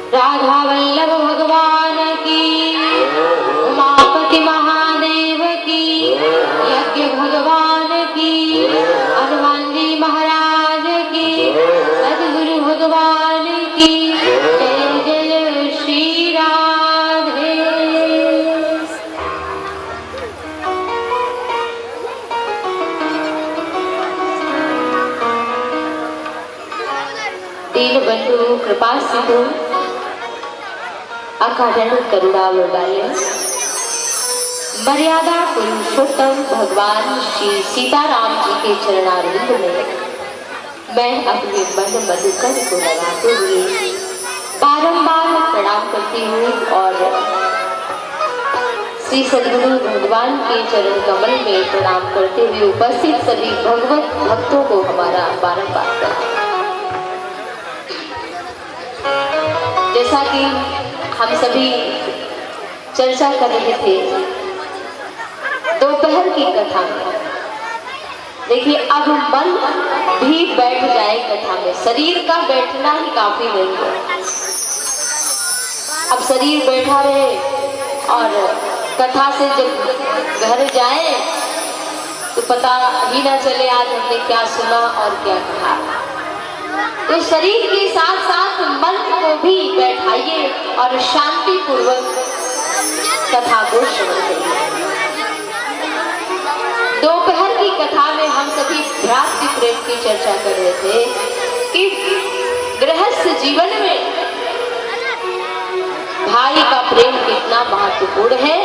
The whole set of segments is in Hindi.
राधा वल्लभ भगवान की, उमापति महादेव की, यज्ञ भगवान की, हनुमान जी महाराज की, सदगुरु भगवान की जय जय श्री राधे। दीन बंधु कृपा सिंधु अकारण करुणावतार मर्यादा पुरुषोत्तम भगवान श्री सीताराम जी के चरणारविंद में मैं अपने मन मधुकर को लगाते हुए बारंबार प्रणाम करती हूँ और श्री सद्गुरु भगवान के चरण कमल में प्रणाम करते हुए उपस्थित सभी भगवत भक्तों को हमारा बारंबार प्रणाम। जैसा कि हम सभी चर्चा कर रहे थे दोपहर की कथा में, देखिए अब मन भी बैठ जाए कथा में, शरीर का बैठना ही काफी नहीं है। अब शरीर बैठा रहे और कथा से जब घर जाए तो पता ही ना चले आज हमने क्या सुना और क्या कहा। तो शरीर के साथ साथ मन को भी बैठाइए और शांति पूर्वक कथा को श्रवण करिए। दोपहर की कथा में हम सभी भ्रातृ प्रेम की चर्चा कर रहे थे कि गृहस्थ जीवन में भाई का प्रेम कितना महत्वपूर्ण है।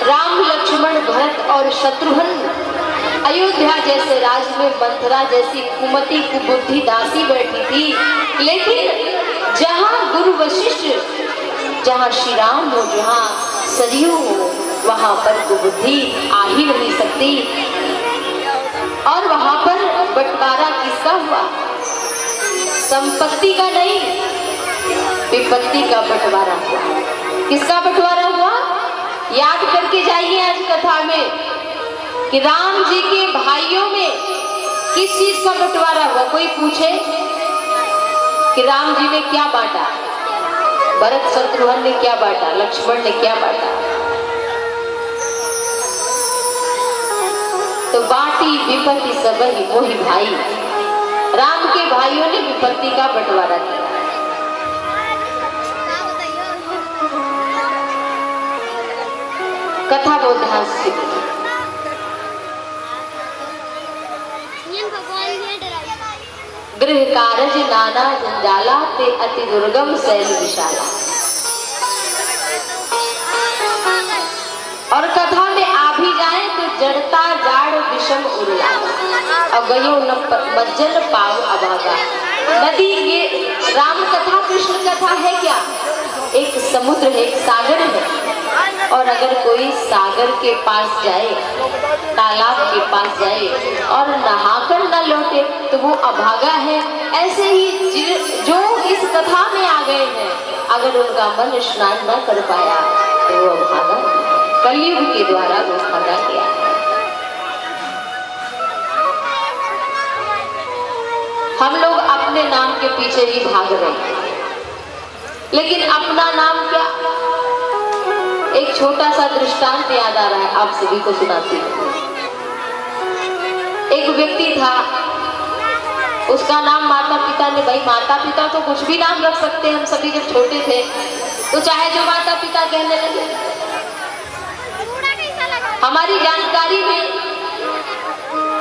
राम लक्ष्मण भरत और शत्रुघ्न अयोध्या जैसे राज्य में मंथरा जैसी कुमति कुबुद्धि दासी बैठी थी, लेकिन जहाँ गुरु वशिष्ठ, जहाँ श्री राम हो, जहाँ सरयू हो, वहाँ पर कुबुद्धि आ ही नहीं सकती। और वहाँ पर बंटवारा किसका हुआ? संपत्ति का नहीं, विपत्ति का बंटवारा हुआ। किसका बंटवारा हुआ? याद करके जाइए आज कथा में कि राम जी के भाइयों में किस चीज का बंटवारा हुआ। कोई पूछे कि राम जी ने क्या बांटा, भरत शत्रुघ्न ने क्या बांटा, लक्ष्मण ने क्या बांटा? तो बाटी विपत्ति सब ही मोहि भाई, राम के भाइयों ने विपत्ति का बंटवारा किया। कथा बहुत ध्यान से सुनिए। गृह कारज नाना जंजाला ते अति दुर्गम शैल विशाला। और कथा में आ भी जाए तो जड़ता जाड़ विषम उरला, अगयो न मज्जन पाव अभागा। नदी ये राम कथा कृष्ण कथा है क्या? एक समुद्र है, एक सागर है। और अगर कोई सागर के पास जाए, तालाब के पास जाए और नहाकर न लौटे तो वो अभागा है। ऐसे ही जो इस कथा में आ गए हैं, अगर उनका मन स्नान न कर पाया तो वो अभागा, कलयुग के द्वारा वो भागा गया। हम लोग अपने नाम के पीछे ही भाग रहे हैं, लेकिन अपना नाम क्या? एक छोटा सा दृष्टांत याद आ रहा है, आप सभी को सुनाती हूँ। एक व्यक्ति था, उसका नाम माता पिता ने, भाई माता पिता तो कुछ भी नाम रख सकते हैं। हम सभी जब छोटे थे तो चाहे जो माता पिता कहने लगे। हमारी जानकारी में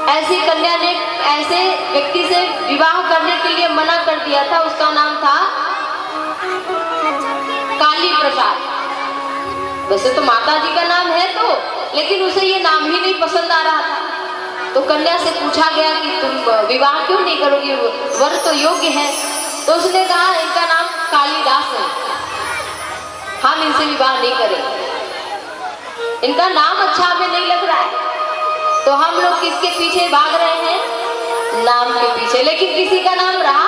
ऐसी कन्या ने ऐसे व्यक्ति से विवाह करने के लिए मना कर दिया था। उसका नाम था काली प्रसाद। वैसे तो माता जी का नाम है तो, लेकिन उसे ये नाम ही नहीं पसंद आ रहा था। तो कन्या से पूछा गया कि तुम विवाह क्यों नहीं करोगी, वर तो योग्य है। तो उसने कहा इनका नाम कालिदास है, हम इनसे विवाह नहीं करेंगे, इनका नाम अच्छा हमें नहीं लग रहा है। तो हम लोग किसके पीछे भाग रहे हैं? नाम के पीछे। लेकिन किसी का नाम रहा,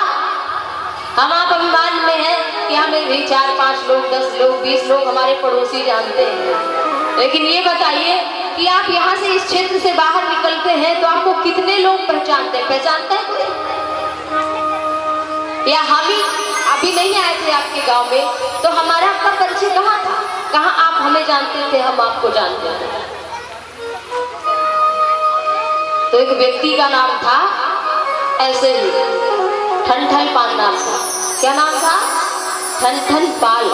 हम आप अभिमान में हैं कि हमें भी 4-5 लोग, 10 लोग, 20 लोग हमारे पड़ोसी जानते हैं। लेकिन ये बताइए कि आप यहाँ से इस क्षेत्र से बाहर निकलते हैं तो आपको कितने लोग पहचानते हैं? पहचानते हैं कोई? या हम ही अभी नहीं आए थे आपके गांव में, तो हमारा आपका परिचय कहाँ था? कहाँ आप हमें जानते थे, हम आपको जानते थे? तो एक व्यक्ति का नाम था ऐसे ही ठन पाल नाम था। क्या नाम था? ठन पाल।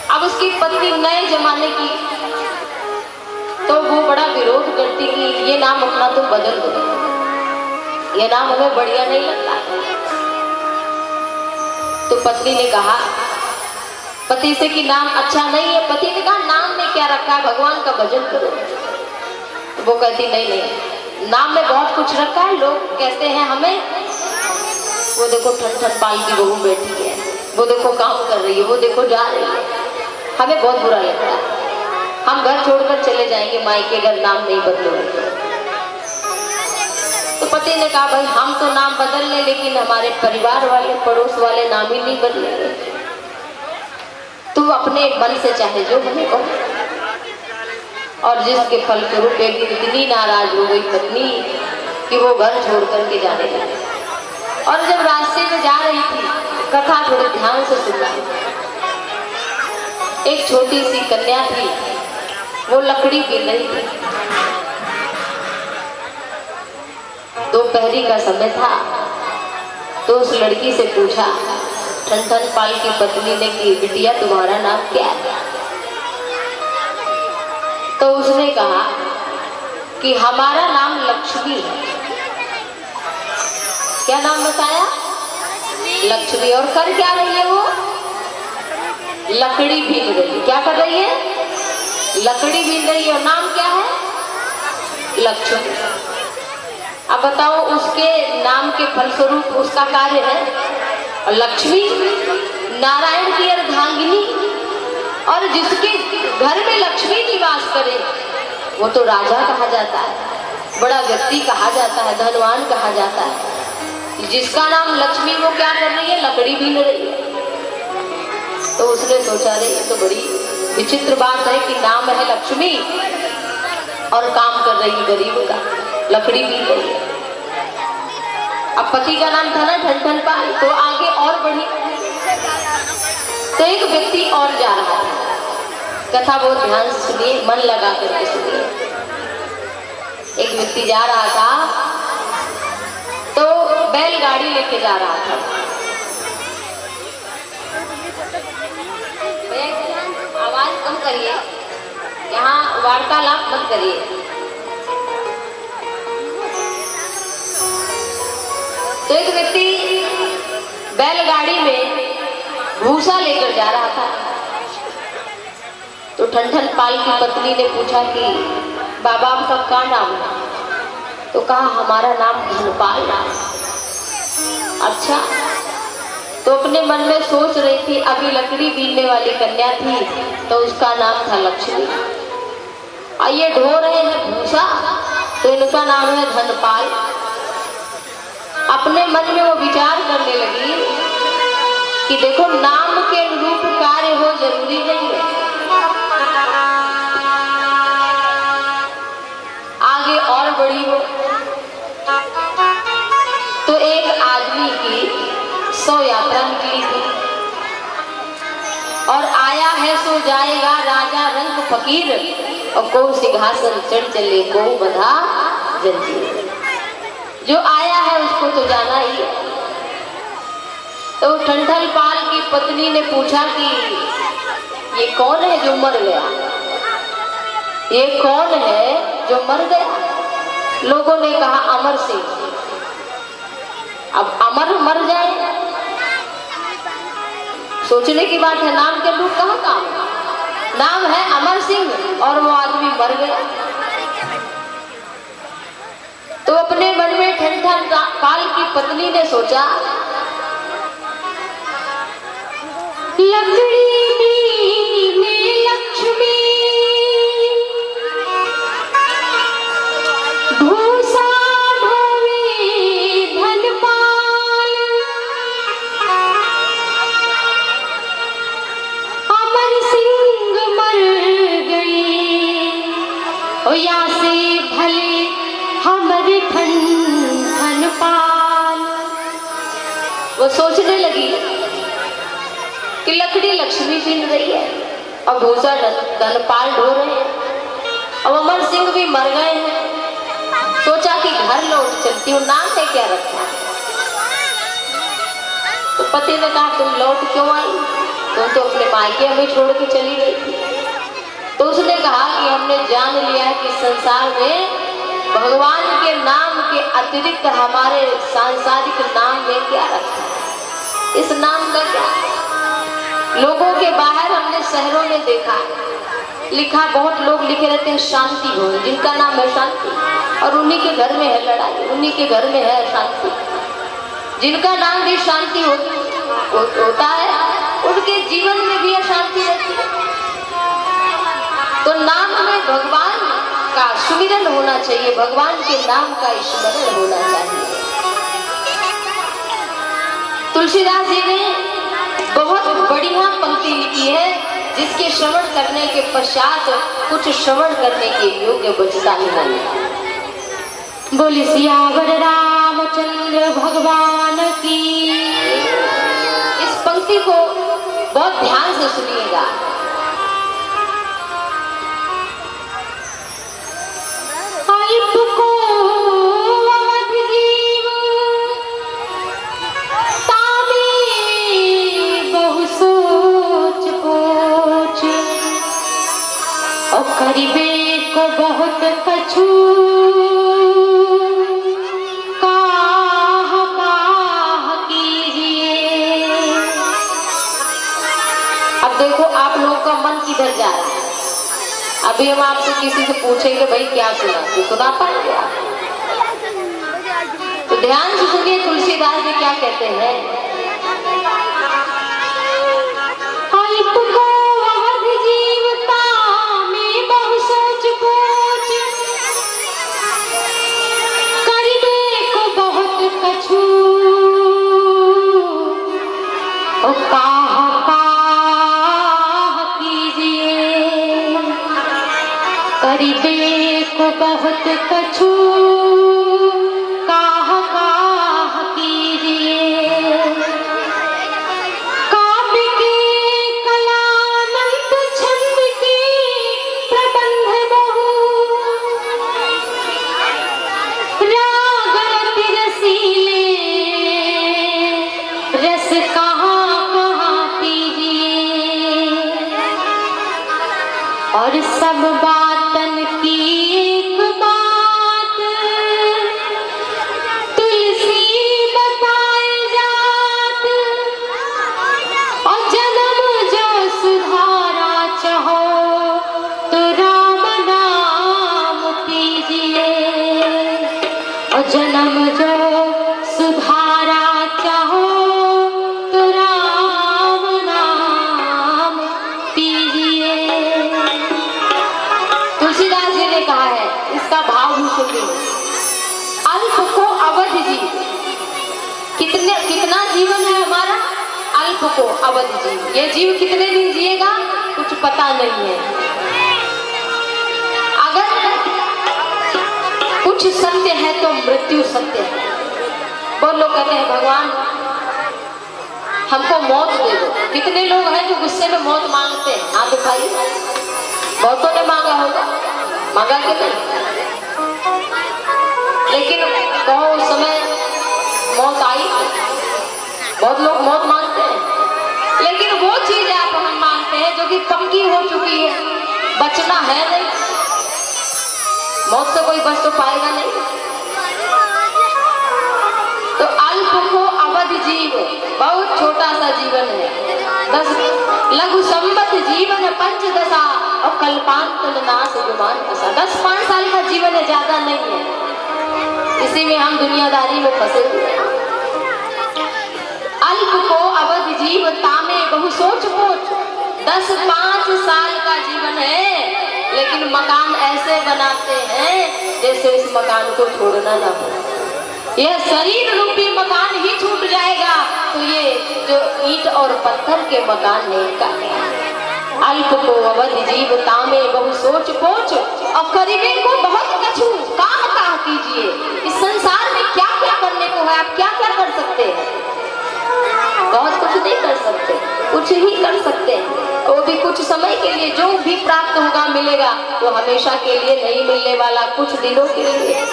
अब उसकी पत्नी नए जमाने की, तो वो बड़ा विरोध करती कि ये नाम अपना तुम बदल दो, ये नाम हमें बढ़िया नहीं लगता। तो पत्नी ने कहा पति से कि नाम अच्छा नहीं है। पति ने कहा नाम में क्या रखा है, भगवान का भजन करो। वो कहती नहीं, नाम में बहुत कुछ रखा है, लोग कहते हैं हमें, वो देखो ठन पाल की बहू बैठी है, वो देखो काम कर रही है, वो देखो जा रही है, हमें बहुत बुरा लगता है, हम घर छोड़कर चले जाएंगे मायके अगर नाम नहीं बदलोगे। तो पति ने कहा भाई हम तो नाम बदल लें, लेकिन हमारे परिवार वाले पड़ोस वाले नाम ही नहीं बदलेंगे। तू अपने मन से चाहे जो हमें कहो। और जिसके फलस्वरूप एक दिन इतनी नाराज हो गई पत्नी कि वो घर छोड़ करके जाने लगी। और जब रास्ते में जा रही थी, कथा थोड़े ध्यान से सुनना, एक छोटी सी कन्या थी, वो लकड़ी गिर रही थी। दोपहरी का समय था, तो उस लड़की से पूछा ठन पाल की पत्नी ने कि बिटिया तुम्हारा नाम क्या है? तो उसने कहा कि हमारा नाम लक्ष्मी है। क्या नाम बताया? लक्ष्मी। और कर क्या रही है वो? लकड़ी बीन रही है। क्या कर रही है? लकड़ी बीन रही है। और नाम क्या है? लक्ष्मी। अब बताओ उसके नाम के फलस्वरूप उसका कार्य है लक्ष्मी, नारायण की अर्धांगिनी। और जिसके घर में लक्ष्मी निवास करे वो तो राजा कहा जाता है, बड़ा व्यक्ति कहा जाता है, धनवान कहा जाता है। जिसका नाम लक्ष्मी वो क्या कर रही है? लकड़ी बीन रही है। तो उसने सोचा रे ये तो बड़ी विचित्र बात है कि नाम है लक्ष्मी और काम कर रही गरीब का, लकड़ी बीन रही है। अब पति का नाम था ना ठन पाल, तो आगे और बढ़ी। तो एक व्यक्ति और जा रहा था, कथा बहुत ध्यान से सुनिए, मन लगा करके सुनिए। एक व्यक्ति जा रहा था, तो बैलगाड़ी लेके जा रहा था। आवाज कम करिए, यहाँ वार्तालाप मत करिए। तो एक व्यक्ति बैलगाड़ी में भूसा लेकर जा रहा था। तो ठन पाल की पत्नी ने पूछा कि बाबा आपका क्या नाम है? तो कहा हमारा नाम धनपाल नाम। अच्छा। तो अपने मन में सोच रही थी, अभी लकड़ी बीनने वाली कन्या थी तो उसका नाम था लक्ष्मी, और ये ढो रहे हैं भूसा तो इनका नाम है धनपाल। अपने मन में वो विचार करने लगी कि देखो नाम के अनुरूप कार्य हो जरूरी नहीं है। आगे और बढ़ी हो तो एक आदमी की 100 यात्रा निकली थी, और आया है सो जाएगा राजा रंग फकीर, और को सिंहासन चढ़ चले को बधा जंजीर। जो आया है उसको तो जाना ही है। तो ठन पाल की पत्नी ने पूछा कि ये कौन है जो मर गया? ये कौन है जो मर गया? लोगों ने कहा अमर सिंह। अब अमर मर जाए, सोचने की बात है। नाम के लोग कहाँ काम, नाम है अमर सिंह और वो आदमी मर गया। तो अपने मन में ठन पाल की पत्नी ने सोचा लकड़ी में लक्ष्मी, भूसा ढोवे धनपाल, अमर सिंह मर गई ओ या से भले हमर ठन पाल। वो वो सोचने लगी कि लकड़ी लक्ष्मी बीन रही है और भूसा धनपाल ढो रहे हैं। अब अमर सिंह भी मर गए हैं। सोचा कि घर लौट चलती हूँ, नाम है क्या रखा। तो पति ने कहा तुम लौट क्यों आई, तुम तो अपने मायके हमें छोड़ के चली गई थी। तो उसने कहा कि हमने जान लिया है कि संसार में भगवान के नाम के अतिरिक्त हमारे सांसारिक नाम में क्या रखा है, इस नाम का क्या। लोगों के बाहर हमने शहरों में देखा लिखा, बहुत लोग लिखे रहते हैं शांति भवन, जिनका नाम है शांति, और उन्हीं के घर में है लड़ाई, उन्हीं के घर में है शांति। जिनका नाम भी शांति होता है उनके जीवन में भी अशांति रहती है। तो नाम में भगवान का सुमिरन होना चाहिए, भगवान के नाम का स्मरण होना चाहिए। तुलसीदास जी ने बहुत बढ़िया पंक्ति लिखी है, जिसके श्रवण करने के पश्चात कुछ श्रवण करने के योग्य बचता ही नहीं। बोली सियावर रामचंद्र भगवान की। इस पंक्ति को बहुत ध्यान से सुनिएगा। करीबे को बहुत कछु काह कीजिए। अब देखो आप लोगों का मन किधर जा रहा है। अभी हम आपसे किसी से पूछेंगे भाई क्या सुना, तो सुना पाएंगे आप। तो ध्यान से सुनिए तुलसीदास जी क्या कहते हैं। करीबे को बहुत कछु काह कीजिए। काव्य के कलानंद छंद के प्रबंध बहु राग रति रसीले रस कहाँ कीजिए। और सब बातन की एक बात तुलसी बताए जात। और जन्म जो सुधारा चाहो तो राम नाम पीजिए। और जन्म जो सुधारा चाहो तो राम नाम पीजिए। तुलसीदास जी ने कहा है, इसका भाव भी सुनिए। अल्प को अवध जी, कितना जीवन है हमारा, अल्प को अवध जी। ये जीव कितने दिन जिएगा कुछ पता नहीं है। अगर कुछ सत्य है तो मृत्यु सत्य है। बहुत लोग कहते हैं भगवान हमको मौत दे दो। कितने लोग हैं जो गुस्से में मौत मांगते हैं, हाथ उठाइए। बहुतों ने मांगा होगा, मांगा कि नहीं। लेकिन कहो उस समय मौत आई, बहुत लोग मौत मांगते हैं। लेकिन वो चीज आप हम मांगते हैं जो कि पक्की हो चुकी है, बचना है नहीं। मौत से कोई बच तो पाएगा नहीं। तो अल्प को अवध जीव, बहुत छोटा सा जीवन है। 10 लघु संबत जीवन पंचदशा और कल्पांत नाश विमान फंसा। 10-5 साल का जीवन है, ज्यादा नहीं है। इसी में हम दुनियादारी में फंसे हुए हैं। अल्प को अवध जीव तामे बहु सोच पोच। 10-5 साल का जीवन है, लेकिन मकान ऐसे बनाते हैं जैसे इस मकान को छोड़ना ना हो। यह शरीर रूपी मकान ही छूट जाएगा तो ये जो ईंट और पत्थर के मकान है इनका। अल्प को अवध जीव तामे बहु सोच पोच। और करीबे को बहुत कछु काह कीजिए। इस संसार में क्या क्या करने को है, आप क्या क्या कर सकते हैं। बहुत कुछ नहीं कर सकते, कुछ ही कर सकते हैं, वो भी कुछ समय के लिए। जो भी प्राप्त होगा मिलेगा, वो हमेशा के लिए नहीं मिलने वाला, कुछ दिनों के लिए।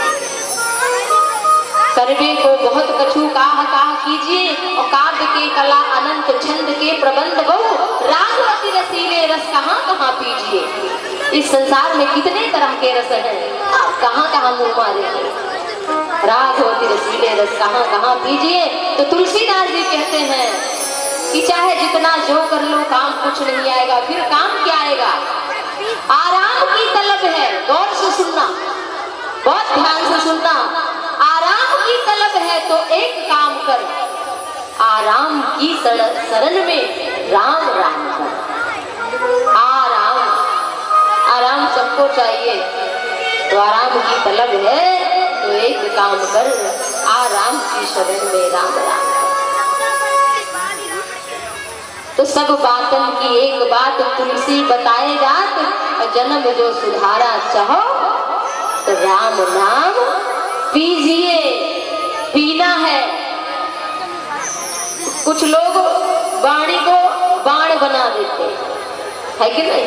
करवे को बहुत कछु काह कीजिए, और काव्य के कला अनंत छंद के प्रबंध बहु, रागवती रसीले रस कहाँ कहाँ पीजिए। इस संसार में कितने तरह के रस हैं, आप कहाँ कहाँ मुँह मारेंगे। रागवती रसीले रस कहाँ कहाँ पीजिए। तो तुलसीदास जी कहते हैं कि चाहे जितना जो कर लो काम कुछ नहीं आएगा, फिर काम क्या आएगा। आराम की तलब है, गौर से सुनना, बहुत ध्यान से सुनना। आराम की तलब है तो एक काम कर, आराम की शरण में राम राम कर। आराम, आराम सबको चाहिए, तो आराम की तलब है तो एक काम कर, आराम की शरण में राम राम। तो सब बातन की एक बात तुलसी बताए जात, जन्म जो सुधारा चाहो तो राम नाम पीजिए। पीना है। कुछ लोग वाणी को बाण बना देते है कि नहीं।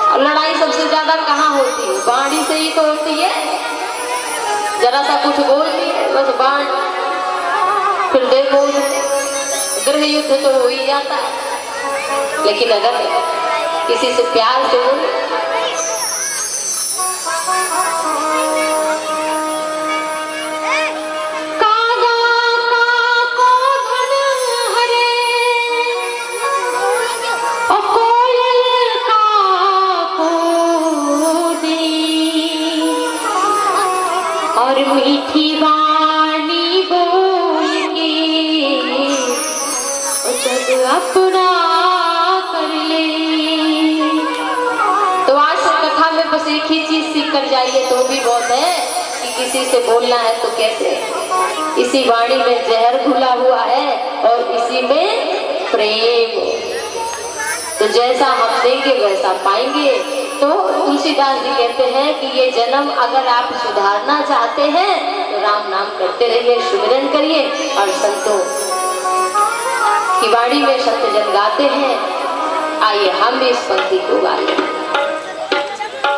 और लड़ाई सबसे ज्यादा कहाँ होती है, वाणी से ही तो होती है। जरा सा कुछ बोल दिए बस बाण, फिर देखो गृह युद्ध तो हो ही जाता है। लेकिन अगर किसी से प्यार से बोले, और मीठी वाणी बोल के जग अपना कर ले। तो आज से कथा में बस एक ही चीज सीख कर जाइए तो भी बहुत है कि किसी से बोलना है तो कैसे। इसी वाणी में जहर घुला हुआ है और इसी में प्रेम। तो जैसा हम देंगे वैसा पाएंगे। तो तुलसीदास जी कहते हैं कि ये जन्म अगर आप सुधारना चाहते हैं तो राम नाम करते रहिए, सुमिरन करिए। और संतों की वाणी में संत जन गाते हैं, आइए हम भी इस पंक्ति को गाएं।